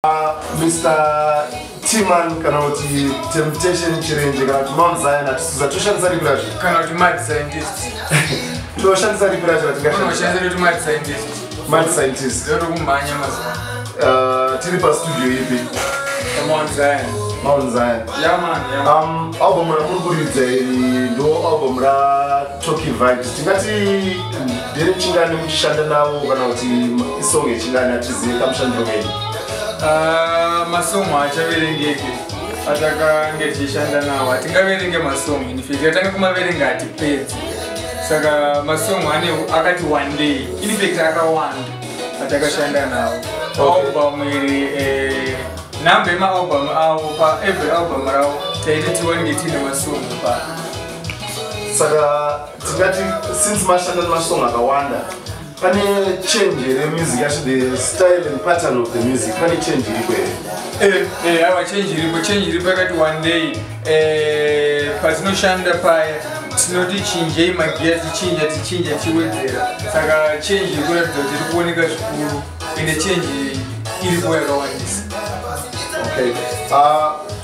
Mr. Tman kana kuti temptation challenge kana kuti mamzayana tisatoshandisa riburashi kana kuti mad scientist toshandisa riburashi unoshandisa kuti mad scientist ndoto kumhanya mazwa tiri pastudio ipi Mount Zion yeah man album ramurikuridza iri ndo album ra Tocky Vibes tingati ndere chingani muchishanda navo kana kuti isong yechingani atizive kamushandiro kenyu masomo achaverengeke atakange tichishanda nawo hatingaverenge masomo infact atanga kumaverenga hatipedzi saka masomo akati one day infact akawanda atakashanda nawo album iri namba yemaalbum avo paevery album ravo taiti tiwange tiine masomo pa saka tingati since mashanda nemasong akawanda pane change remusic yacho the style and pattern of the music pane change iripo here ava change iripo yakati one day patinoshanda paya tinoti chinjei magiya tichinja tiwedzera saka change iri kuratidza kuti iri kuoneka zvikuru ende change iripo yakawandisa okay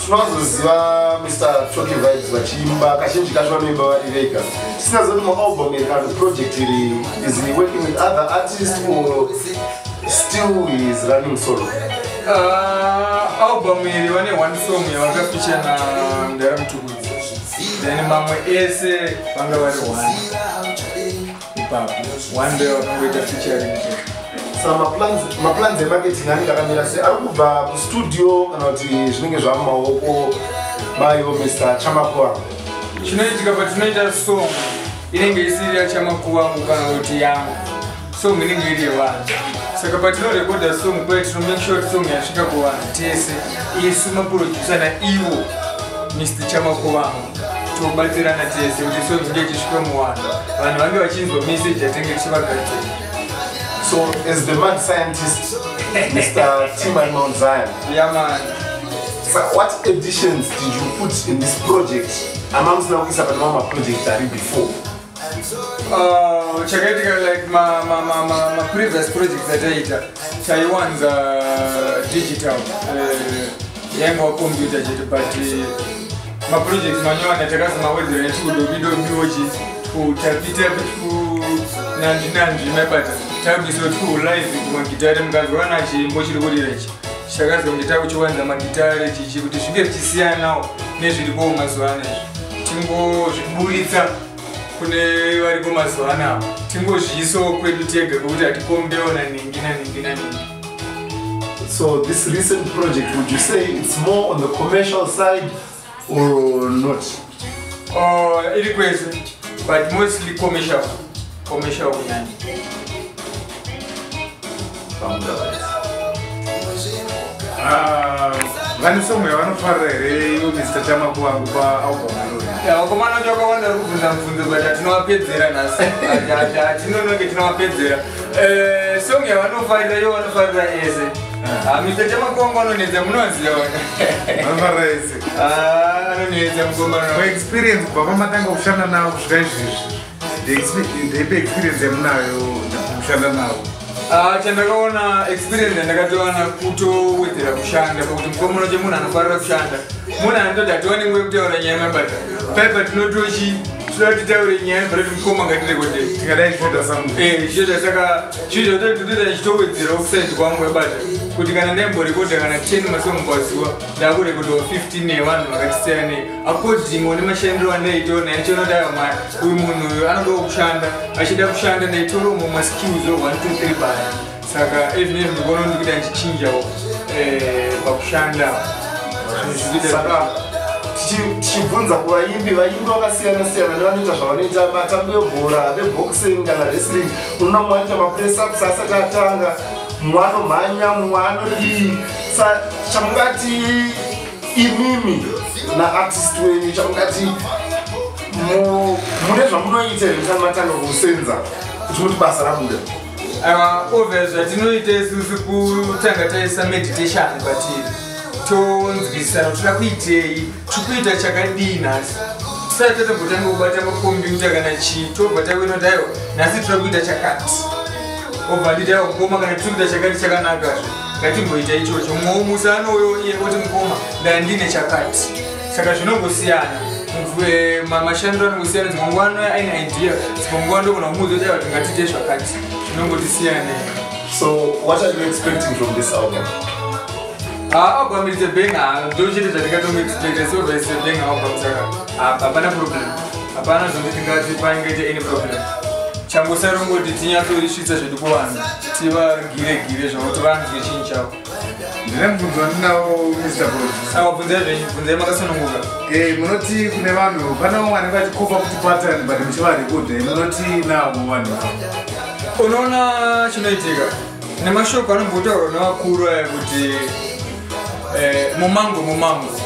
tunozoziva Mr. Tocky Vibes vachiimba kazhinji kacho vanoimba vari vega tisina zoti mualbum iri kana project iri is he working with other artists or still he is running solo album iri vane one song yavakaficha naNdaramtukudzi then mamwe ese vanga vari one ipapo one day vakangoita featuring maplans emarketing anenge akamira sei ari kubva kustudio kana kuti zvinenge zvava mumaoko mayo Mr. Chamakuvangu chinoitika patinoita song inenge isiri yaChamakuvangu kana kuti yangu song inenge iri yevanhu saka patinorekodha song kwaye tinomake sure kuti song yasvika kuvanhu tese isu maproducer naivo Mr. Chamakuvangu tobatsirana tese kuti song inge ichisvika muvanhu vanhu vange vachinzwa message yatenge tichivagadzira. So, as the mad scientist, Mr. Tman Mount Zion. Yeah, man. So, what additions did you put in this project? Amongst now, it's about my project that I did before. Like my previous projects that I did. Taiwan's digital, young computer, but my projects, my new one, I take my way there to video music, to Nandi, my pattern. Tabu so tu live kumagitare mukazwana chimbo chiri kurirechi chakazo ngitabu chiwanza magitare chichi kuti zvinge chisiyana nawo nezviripo mazuwana tingo zviburitsa kune vari kumazuwana tingozviiso kwedu tega kuti atikombewo ningi. So this recent project, would you say it's more on the commercial side or not? Iri kwese, but mostly commercial kunyanya. Vanisomo yavanofarira here ivo Mr. Chamakuvangu paalbum aro komana chakawanda ri kubvunza mubvunzo but hatinowapedzera nhasi hatinononge tinovapedzera song yavanofarira iyo vanofarira ese Mr. Chamakuvangu anonedza munoziva vanofarira ese anonedza mukomana experience kubva pamatanga kushanda navo kusvika izvezvi ndeipe experience yamunayo kushanda navo chandakaona experience yandakatowana kutowedzera kushanda pakuti mukomana chemunhu anofarira kushanda munhu anototi hatiwane nguva yekutaura nyaya yemabata paipa tinotochi toda titaure nyaya yemabata kuti mukoma ngatirekodei tingadai zvoda zvoda saka chinhu chatotoita chitowedzera website kwangu webata kuti kana ndaimborekodha kana 10 masongo pazuva ndakurekodhawo 15 nevanhu vakatisiyanei according nemashandiro andaitoona ndichiona kuti mwana uyu munhu uyu anodawo kushanda achida kushanda ndaitorawo mumwe maskills 1 2 3 baya saka ezvinezvi ndikuona ndikuita ndichichinjawo pakushanda saka tichibvunza kuvaimbi vakasiyana-siyana nevanoita zvavanoita vatambi vebhora veboxing kana wrestling unoona mumwe anoita mapress ups asati atanga mumwe anomhanya mumwe anodii chamungati imimi naartist wenyu chamungati mune zvamunoita here matanga kusenza kuti muti basa rabuda obviously atinoita isusu kutanga taisa meditation kwatiri tonzwisana kuti toda kuitei tikuita chakadii nhasi tisati tatambotanga kubata makombiyuta kana chii tobva tawina kuti aiwa nhasi toda kuita chakati obva nditi aiwa kukoma kana tiri kuita chakati chakanaka ngatimboita ichocho musano uyo iye kuti mukoma ndandine chakati saka zvinongosiyana mashandiro anongosiyana dzimwe nguva aine idea dzimwe nguva ndogona kumuudza kuti kuti ngatiite zvakati zvinongotisiyana. So what are you expecting from this album? Album is a banger. Don't you think I don't expect it? So it's a banger album, sir. Hapana problem. Hapana zokuti ngati any problem. Changu sarongo tinya to ishitsa zvedu kuvanhu. Tiva gire zvokuti vanhu zvechinja. Ndine mubvunzo ndinawo Mr. Bros. Bvunzai makasonongoka. Munoti kune vanhu pana umwe anenge achikopa kuti pattern but muchivarekodha munoti navo vanhu. Unoona chinoitika nemashoko anombotaurwa nevakuru aya kuti mumango muavhu.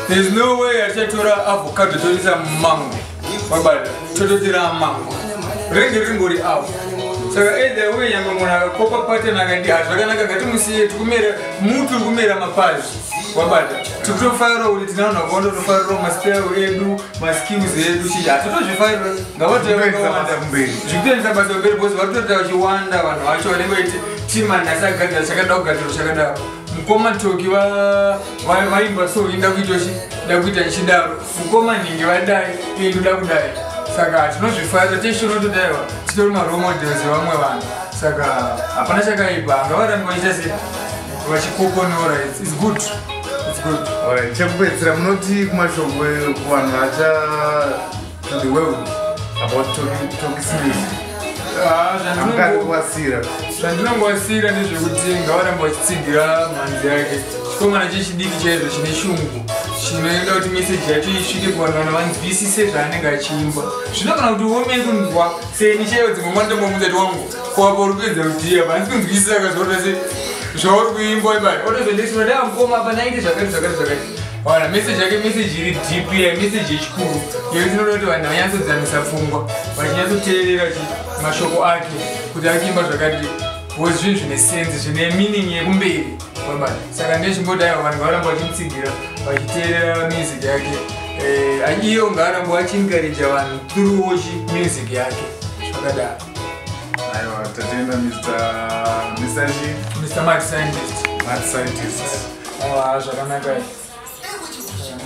There is no way achatora avocado toisa mumango wabada tototira mango renge ringori avhu. Saka either way nyangwe munhu akakopa pattern akati zvakanaka ngatimusiye mutu kumera mapazi wabada tikutofarira kuti tinavanhu vakawanda tofarirawo mastyle edu maskills edu chii hatotozvifarira ngavatoewanda zvikutoendesa basa kumberi bcause varitoita vachiwanda vanhu vacho vanenge vaiti Tman nhasi agadzira chakada kugadzira chakadaro mukoma Tocky vaimba so inda kuita ichidaro mukoma nhingi vadai iye ndoda kudai saka tinozvifarira teshe unotodaiwa titori marole models vamwe vanhu saka hapana chakaipa ngavarambe vachiita se vachikoponora it's good. Alright, chekupedzera munoti kumashoko kuvanhu vacha to the world about Tocky Smith. Zvandinongowasira ndezvekuti ngavarambe vachitsigira mhanzi yake chikomana chechidiki chaizvo chine shungu chinoenda kuti meseji yacho isvike kuvanhu vanhu vanzwisise zvaanenge achiimba zvinogona kuti uomei kunzwa seni chaivo dzimwe mwandombomudzati wangu kwapa uri kuedza kudhiya vanzi kunzwisisa akazorota se zvauri kuimba ibari otozondesinoda mukoma apa naite zvakati wana meseji yake meseji iri deep ya meseji yechikuru yekuti tinoda kuti vanhu vanyatsodzamisa pfungwa vachinyatsoteerera mashoko ake kuti akiimba zvakati was zvinhu zvine sense zvine meaning yekumberi wabata saka ndezvimbodaiwa vanhu ngavaramba vachimutsigira vachiteerera music yake iyo ngavaramba vachiencouragea vanhu through music yake zvakadaro. Aiwa tatenda Mr. Mad Scientist. Mad Scientist. Zvakanaka.